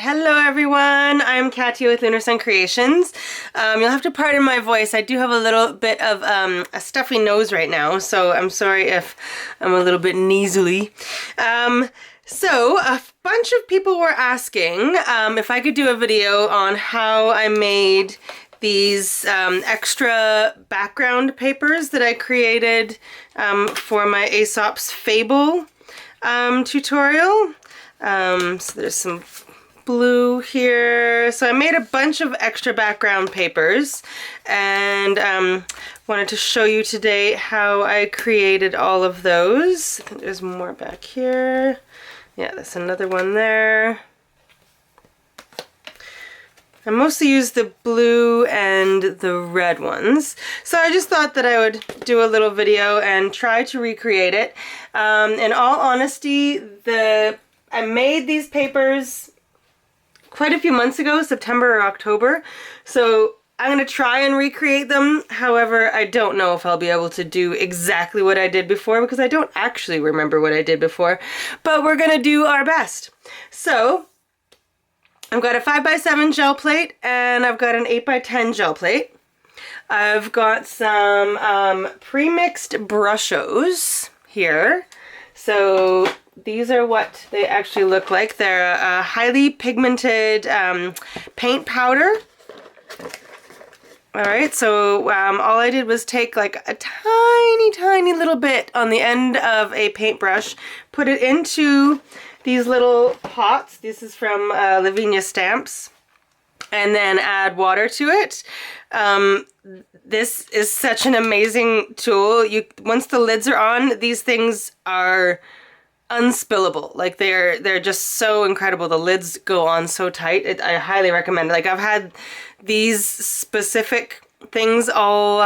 Hello everyone, I'm Katia with Lunar Sun Creations. You'll have to pardon my voice. I do have a little bit of a stuffy nose right now, so I'm sorry if I'm a little bit nasally. So a bunch of people were asking if I could do a video on how I made these extra background papers that I created for my Aesop's Fable tutorial. So there's some blue here. So I made a bunch of extra background papers and wanted to show you today how I created all of those. I think there's more back here. Yeah, there's another one there. I mostly use the blue and the red ones. So I just thought that I would do a little video and try to recreate it. In all honesty, I made these papers quite a few months ago, September or October, so I'm going to try and recreate them. However, I don't know if I'll be able to do exactly what I did before because I don't actually remember what I did before, but we're going to do our best. So I've got a 5x7 gel plate and I've got an 8x10 gel plate. I've got some pre-mixed brushos here. So these are what they actually look like. They're a highly pigmented paint powder. Alright, so all I did was take like a tiny little bit on the end of a paintbrush, put it into these little pots. This is from Lavinia Stamps. And then add water to it. This is such an amazing tool. Once the lids are on, these things are unspillable. Like they're just so incredible. The lids go on so tight. I highly recommend it. Like I've had these specific things all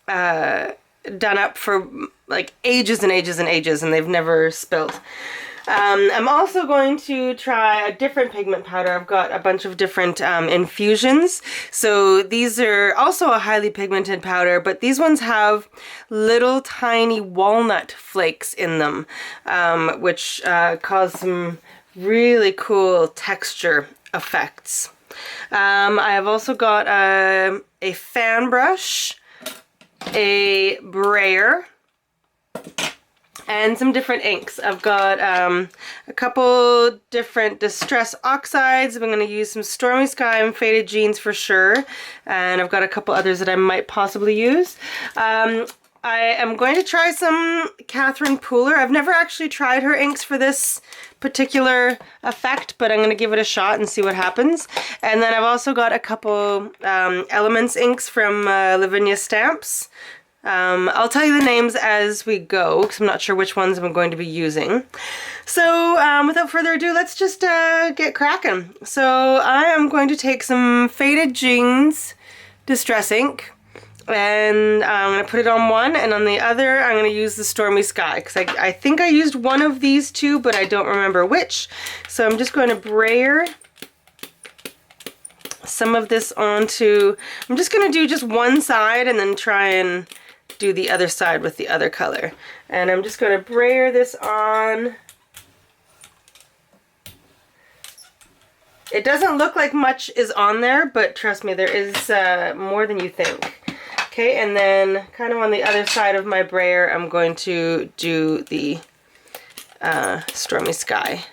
done up for like ages and ages and ages, and they've never spilled. I'm also going to try a different pigment powder. I've got a bunch of different infusions. So these are also a highly pigmented powder, but these ones have little tiny walnut flakes in them, which cause some really cool texture effects. I have also got a fan brush, a brayer, and some different inks. I've got a couple different distress oxides. I'm going to use some Stormy Sky and Faded Jeans for sure. And I've got a couple others that I might possibly use. I am going to try some Catherine Pooler. I've never actually tried her inks for this particular effect, but I'm going to give it a shot and see what happens. And then I've also got a couple Elements inks from Lavinia Stamps. I'll tell you the names as we go, because I'm not sure which ones I'm going to be using. So without further ado, let's just get cracking. So I am going to take some Faded Jeans Distress ink, and I'm going to put it on one, and on the other I'm going to use the Stormy Sky, because I think I used one of these two, but I don't remember which. So I'm just going to brayer some of this onto, I'm just going to do just one side and then try and do the other side with the other color. And I'm just going to brayer this on. It doesn't look like much is on there, but trust me, there is more than you think. Okay, and then kind of on the other side of my brayer, I'm going to do the Stormy Sky.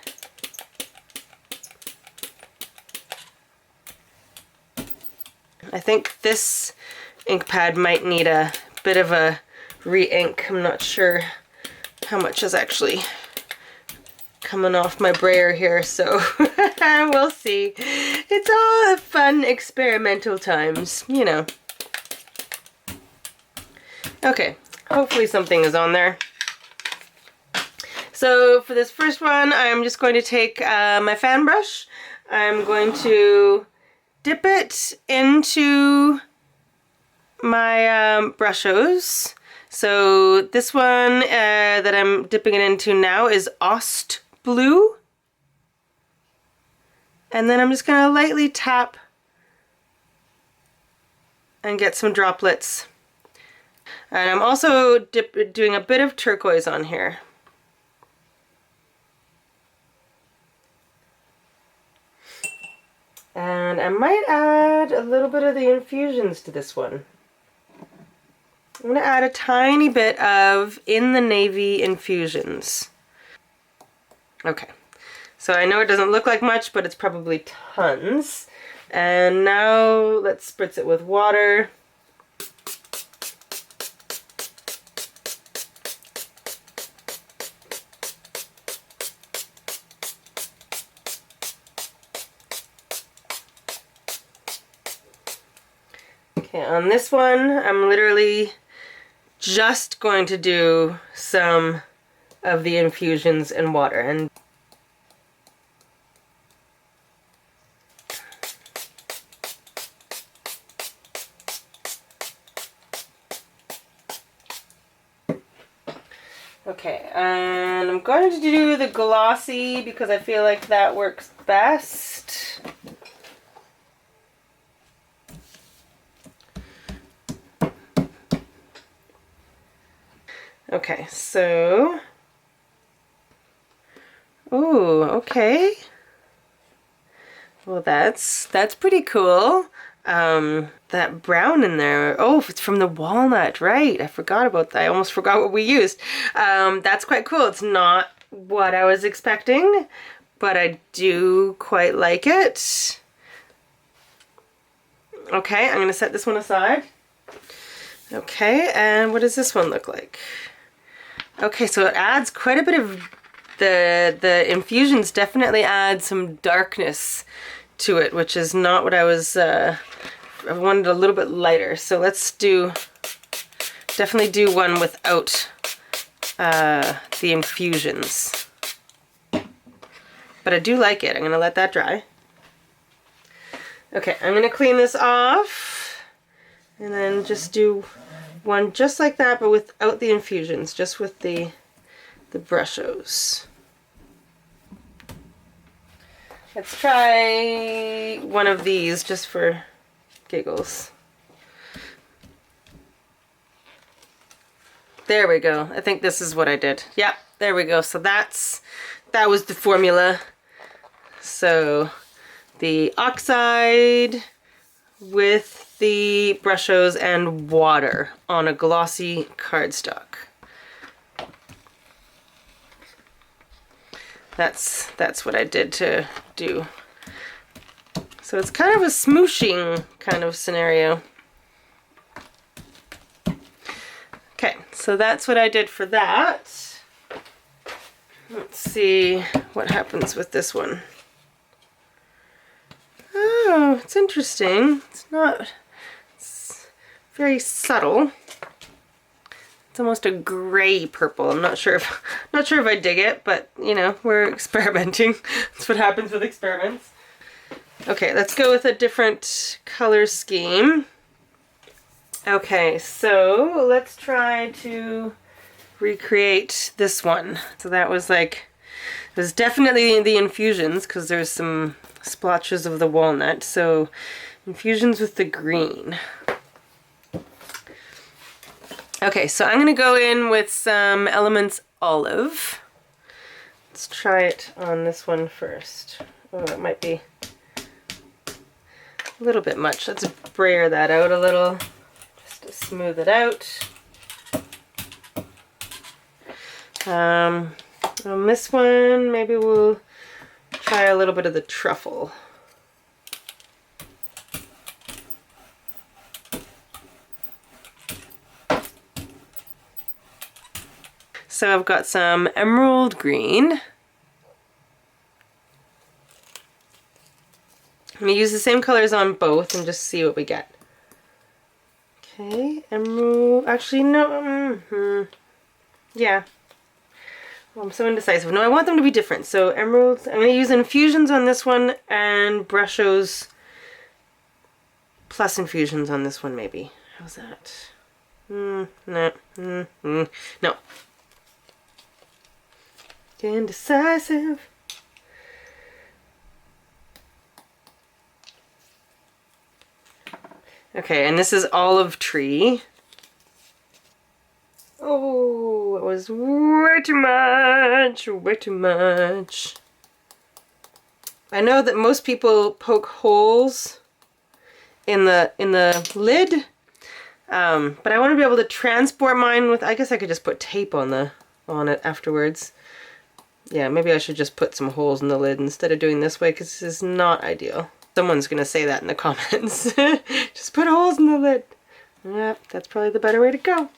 I think this ink pad might need a bit of a re-ink. I'm not sure how much is actually coming off my brayer here, so we'll see. It's all fun experimental times, you know. Okay, hopefully something is on there. So for this first one, I'm just going to take my fan brush. I'm going to dip it into my brushos. So this one that I'm dipping it into now is Ost Blue. And then I'm just going to lightly tap and get some droplets. And I'm also doing a bit of turquoise on here. And I might add a little bit of the infusions to this one. I'm going to add a tiny bit of In the Navy infusions. Okay, so I know it doesn't look like much, but it's probably tons. And now let's spritz it with water. Okay, on this one, I'm literally just going to do some of the infusions in water. And okay, and I'm going to do the glossy because I feel like that works best. Okay, so, ooh, okay. Well, that's pretty cool. That brown in there. Oh, it's from the walnut, right? I forgot about that. I almost forgot what we used. That's quite cool. It's not what I was expecting, but I do quite like it. Okay, I'm gonna set this one aside. Okay, and what does this one look like? Okay, so it adds quite a bit of the infusions definitely add some darkness to it, which is not what I was, I wanted a little bit lighter. So let's definitely do one without the infusions. But I do like it. I'm gonna let that dry. Okay, I'm gonna clean this off and then just do one just like that, but without the infusions, just with the brushos. Let's try one of these just for giggles. There we go. I think this is what I did. Yep, there we go. So that was the formula. So the oxide with the brushos and water on a glossy cardstock. That's what I did to do. So it's kind of a smooshing kind of scenario. Okay, so that's what I did for that. Let's see what happens with this one. Oh, it's interesting. It's very subtle. It's almost a gray purple. I'm not sure if I dig it, but you know, we're experimenting. That's what happens with experiments. Okay, let's go with a different color scheme. Okay, so let's try to recreate this one. So that was like, it was definitely the infusions because there's some splotches of the walnut. So infusions with the green. Okay, so I'm gonna go in with some Elements Olive. Let's try it on this one first. Oh, it might be a little bit much. Let's brayer that out a little, just to smooth it out. On this one, maybe we'll try a little bit of the truffle. So I've got some emerald green. I'm going to use the same colors on both and just see what we get. Okay, emerald, actually no, yeah. Well, I'm so indecisive. No, I want them to be different. So emeralds, I'm going to use infusions on this one and brushos plus infusions on this one maybe. How's that? No. No. Indecisive. Okay, and this is Olive Tree. Oh, it was way too much, way too much. I know that most people poke holes in the lid, but I want to be able to transport mine with, I guess I could just put tape on it afterwards. Yeah, maybe I should just put some holes in the lid instead of doing this way, because this is not ideal. Someone's going to say that in the comments. Just put holes in the lid. Yeah, that's probably the better way to go. I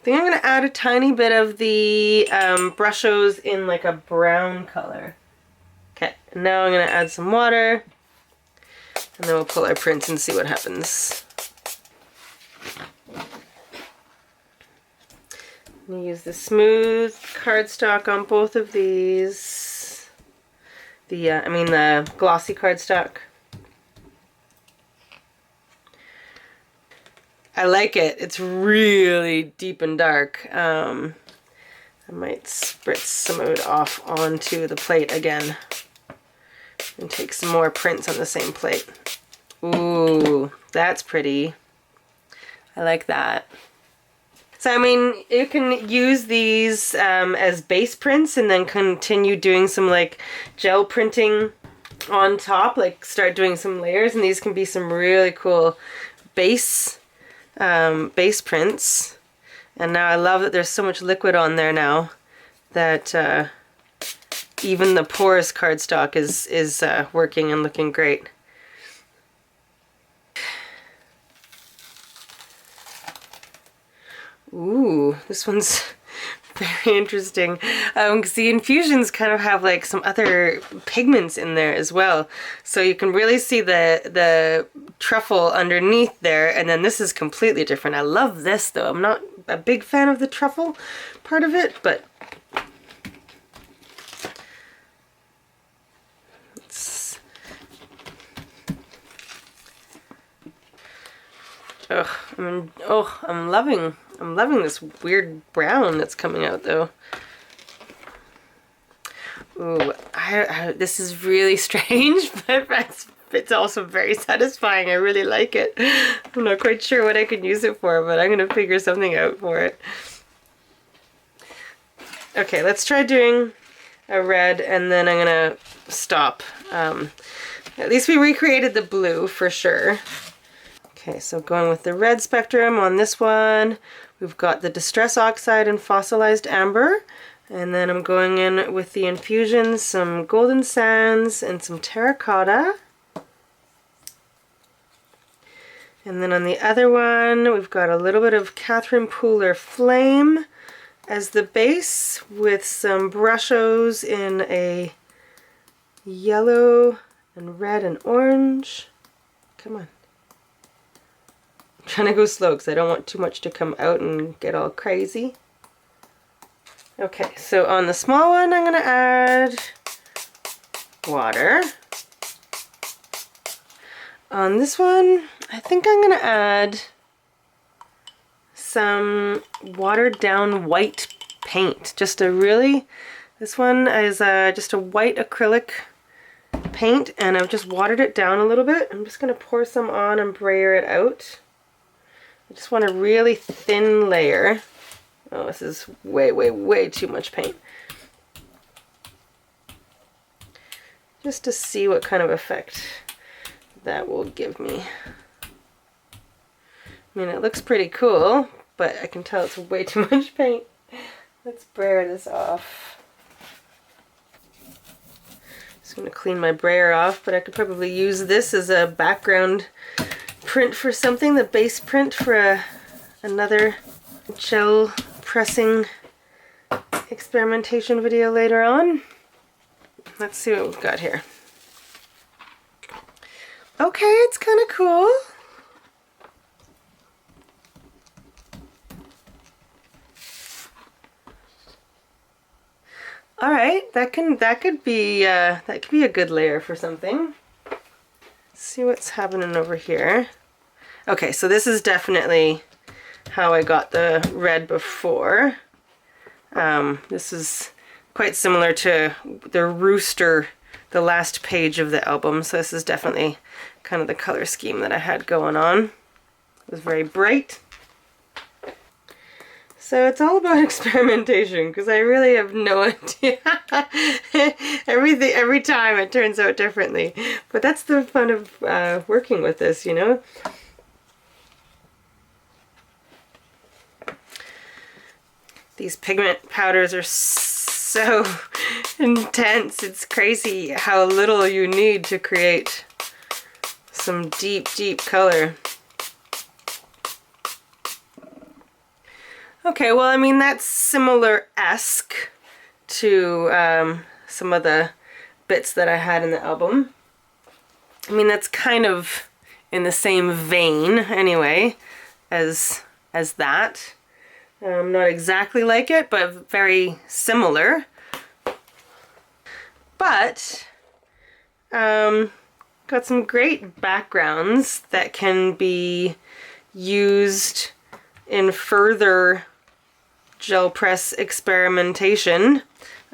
think I'm going to add a tiny bit of the brushos in like a brown color. Okay, and now I'm going to add some water, and then we'll pull our prints and see what happens. I'm going to use the smooth cardstock on both of these. The glossy cardstock. I like it. It's really deep and dark. I might spritz some of it off onto the plate again and take some more prints on the same plate. Ooh, that's pretty. I like that. So, I mean, you can use these as base prints and then continue doing some like gel printing on top, like start doing some layers, and these can be some really cool base prints. And now I love that there's so much liquid on there now that even the porous cardstock is working and looking great. Ooh, this one's very interesting. Because the infusions kind of have like some other pigments in there as well. So you can really see the truffle underneath there, and then this is completely different. I love this though. I'm not a big fan of the truffle part of it, but I'm loving this weird brown that's coming out though. Ooh, this is really strange, but it's also very satisfying. I really like it. I'm not quite sure what I can use it for, but I'm gonna figure something out for it. Okay, let's try doing a red, and then I'm gonna stop. At least we recreated the blue for sure. Okay, so going with the red spectrum on this one, we've got the Distress Oxide and Fossilized Amber. And then I'm going in with the infusions, some Golden Sands and some Terracotta. And then on the other one, we've got a little bit of Catherine Pooler Flame as the base with some brushos in a yellow and red and orange. Come on. I'm trying to go slow because I don't want too much to come out and get all crazy. Okay, so on the small one, I'm going to add water. On this one, I think I'm going to add some watered down white paint. This one is just a white acrylic paint, and I've just watered it down a little bit. I'm just going to pour some on and brayer it out. I just want a really thin layer. Oh, this is way, way, way too much paint. Just to see what kind of effect that will give me. I mean, it looks pretty cool, but I can tell it's way too much paint. Let's brayer this off. Just going to clean my brayer off, but I could probably use this as a background print for something, the base print for another gel pressing experimentation video later on. Let's see what we've got here. Okay, it's kind of cool. All right, that could be a good layer for something. Let's see what's happening over here. Okay, so this is definitely how I got the red before. This is quite similar to the Rooster, the last page of the album, so this is definitely kind of the color scheme that I had going on. It was very bright. So it's all about experimentation, because I really have no idea. Every time it turns out differently. But that's the fun of working with this, you know? These pigment powders are so intense. It's crazy how little you need to create some deep, deep color. Okay, well, I mean, that's similar-esque to some of the bits that I had in the album. I mean, that's kind of in the same vein, anyway, as that. Not exactly like it, but very similar. But, got some great backgrounds that can be used in further gel press experimentation.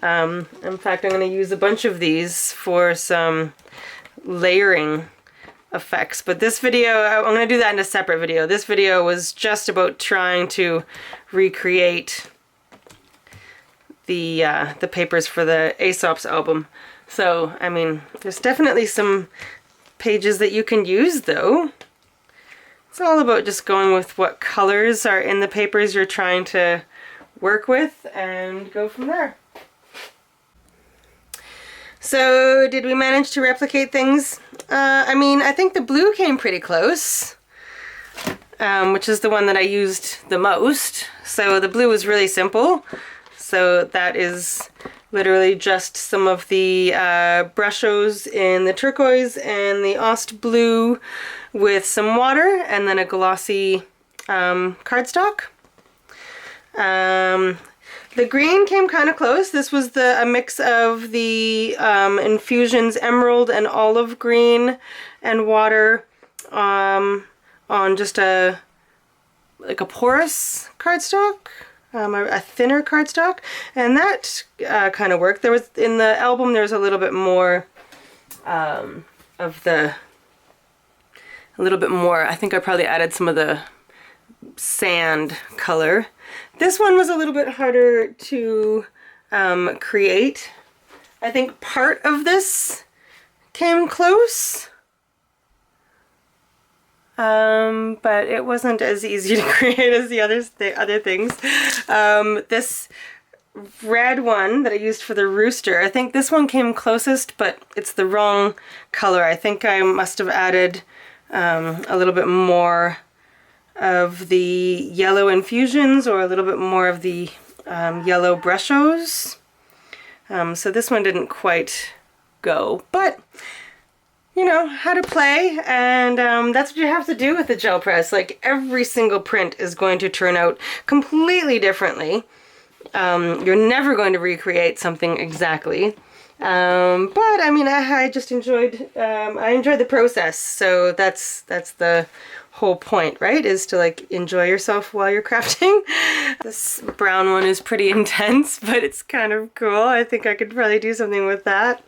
In fact, I'm going to use a bunch of these for some layering effects, but this video, I'm going to do that in a separate video. This video was just about trying to recreate the papers for the Aesop's album. So, I mean, there's definitely some pages that you can use, though. It's all about just going with what colors are in the papers you're trying to work with and go from there. So, did we manage to replicate things? I mean, I think the blue came pretty close, which is the one that I used the most. So the blue was really simple. So that is literally just some of the brushos in the turquoise and the Aust blue with some water and then a glossy cardstock. The green came kind of close. This was a mix of the Infusions Emerald and Olive Green and water on just like a porous cardstock, a thinner cardstock, and that kind of worked. There was, in the album, there's a little bit more I think I probably added some of the sand color. This one was a little bit harder to create. I think part of this came close, but it wasn't as easy to create as the other things. This red one that I used for the rooster, I think this one came closest, but it's the wrong color. I think I must have added a little bit more of the yellow infusions or a little bit more of the yellow brushos. So this one didn't quite go, but you know how to play, and that's what you have to do with the gel press. Like, every single print is going to turn out completely differently. You're never going to recreate something exactly. But I mean, I just enjoyed the process, so that's the whole point, right? Is to like enjoy yourself while you're crafting. This brown one is pretty intense, but it's kind of cool. I think I could probably do something with that.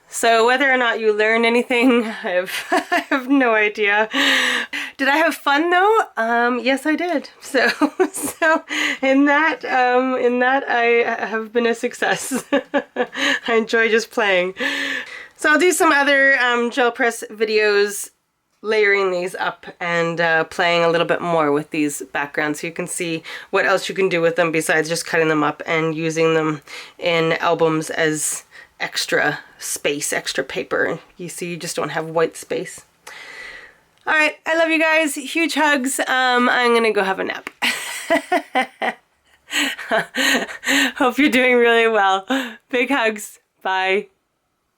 So whether or not you learned anything, I have no idea. Did I have fun though? Yes, I did. So in that I have been a success. I enjoy just playing. So I'll do some other gel press videos layering these up and playing a little bit more with these backgrounds so you can see what else you can do with them besides just cutting them up and using them in albums as extra space, extra paper. You see, you just don't have white space. All right, I love you guys. Huge hugs. I'm gonna go have a nap. Hope you're doing really well. Big hugs. Bye.